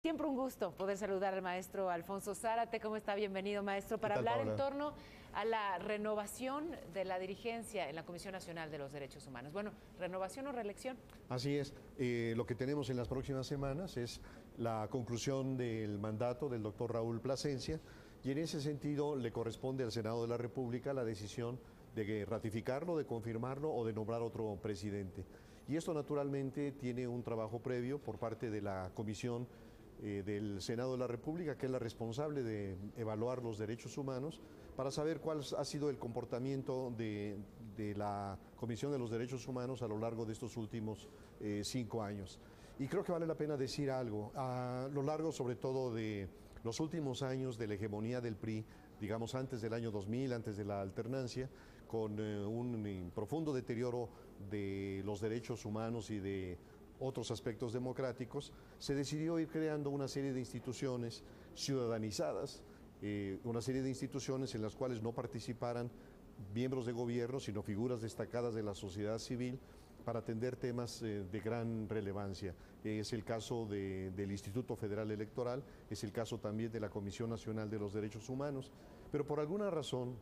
Siempre un gusto poder saludar al maestro Alfonso Zárate. ¿Cómo está? Bienvenido, maestro, para hablar en torno a la renovación de la dirigencia en la Comisión Nacional de los Derechos Humanos. Bueno, ¿renovación o reelección? Así es. Lo que tenemos en las próximas semanas es la conclusión del mandato del doctor Raúl Plasencia, y en ese sentido le corresponde al Senado de la República la decisión de ratificarlo, de confirmarlo o de nombrar otro presidente. Y esto naturalmente tiene un trabajo previo por parte de la Comisión del Senado de la República, que es la responsable de evaluar los derechos humanos, para saber cuál ha sido el comportamiento de la Comisión de los Derechos Humanos a lo largo de estos últimos 5 años. Y creo que vale la pena decir algo. A lo largo, sobre todo, de los últimos años de la hegemonía del PRI, digamos antes del año 2000, antes de la alternancia, con un profundo deterioro de los derechos humanos y de otros aspectos democráticos, se decidió ir creando una serie de instituciones ciudadanizadas, una serie de instituciones en las cuales no participaran miembros de gobierno, sino figuras destacadas de la sociedad civil, para atender temas de gran relevancia. Es el caso del Instituto Federal Electoral, es el caso también de la Comisión Nacional de los Derechos Humanos, pero por alguna razón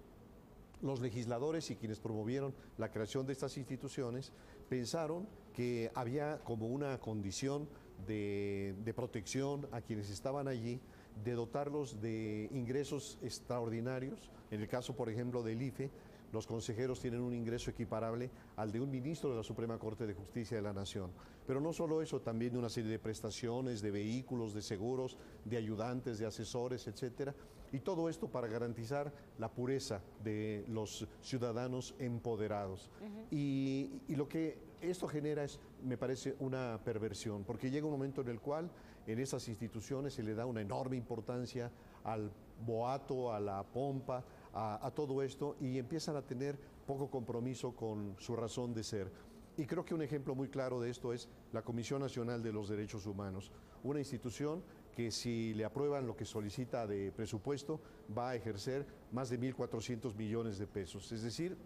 los legisladores y quienes promovieron la creación de estas instituciones pensaron que había como una condición de protección a quienes estaban allí, de dotarlos de ingresos extraordinarios. En el caso, por ejemplo, del IFE, los consejeros tienen un ingreso equiparable al de un ministro de la Suprema Corte de Justicia de la Nación. Pero no solo eso, también una serie de prestaciones, de vehículos, de seguros, de ayudantes, de asesores, etcétera. Y todo esto para garantizar la pureza de los ciudadanos empoderados. Y lo que esto genera es, me parece, una perversión, porque llega un momento en el cual en esas instituciones se le da una enorme importancia al boato, a la pompa, a todo esto, y empiezan a tener poco compromiso con su razón de ser. Y creo que un ejemplo muy claro de esto es la Comisión Nacional de los Derechos Humanos, una institución que, si le aprueban lo que solicita de presupuesto, va a ejercer más de 1.400 millones de pesos. Es decir,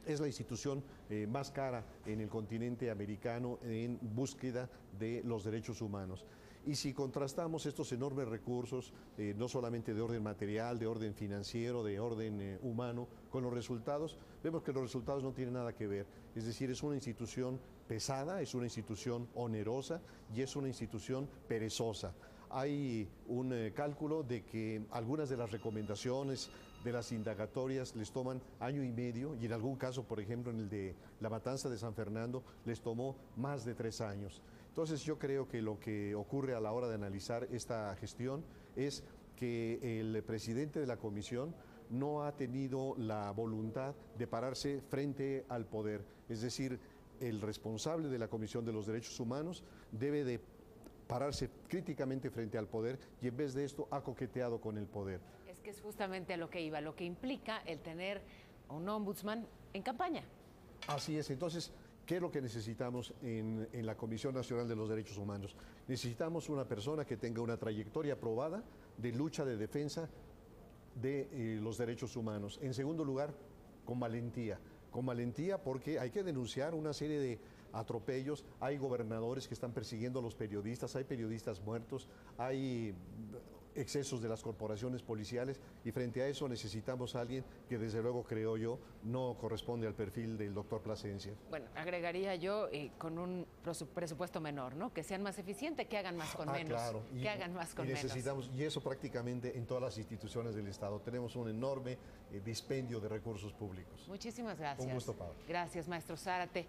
es la institución más cara en el continente americano en búsqueda de los derechos humanos. Y si contrastamos estos enormes recursos, no solamente de orden material, de orden financiero, de orden humano, con los resultados, vemos que los resultados no tienen nada que ver. Es decir, es una institución pesada, es una institución onerosa y es una institución perezosa. Hay un cálculo de que algunas de las recomendaciones de las indagatorias les toman año y medio, y en algún caso, por ejemplo, en el de la matanza de San Fernando, les tomó más de 3 años. Entonces yo creo que lo que ocurre a la hora de analizar esta gestión es que el presidente de la comisión no ha tenido la voluntad de pararse frente al poder. Es decir, el responsable de la Comisión de los Derechos Humanos debe de pararse críticamente frente al poder, y en vez de esto ha coqueteado con el poder. Es que es justamente a lo que iba, lo que implica el tener un ombudsman en campaña. Así es. Entonces, ¿qué es lo que necesitamos en la Comisión Nacional de los Derechos Humanos? Necesitamos una persona que tenga una trayectoria probada de lucha, de defensa de los derechos humanos. En segundo lugar, con valentía, porque hay que denunciar una serie de atropellos. Hay gobernadores que están persiguiendo a los periodistas, hay periodistas muertos, hay excesos de las corporaciones policiales, y frente a eso necesitamos a alguien que, desde luego, creo yo, no corresponde al perfil del doctor Plasencia. Bueno, agregaría yo con un presupuesto menor, ¿no? Que sean más eficientes, que hagan más con menos. Claro. Que hagan más con necesitamos, menos. Y eso prácticamente en todas las instituciones del Estado. Tenemos un enorme dispendio de recursos públicos. Muchísimas gracias. Un gusto, Pablo. Gracias, maestro Zárate.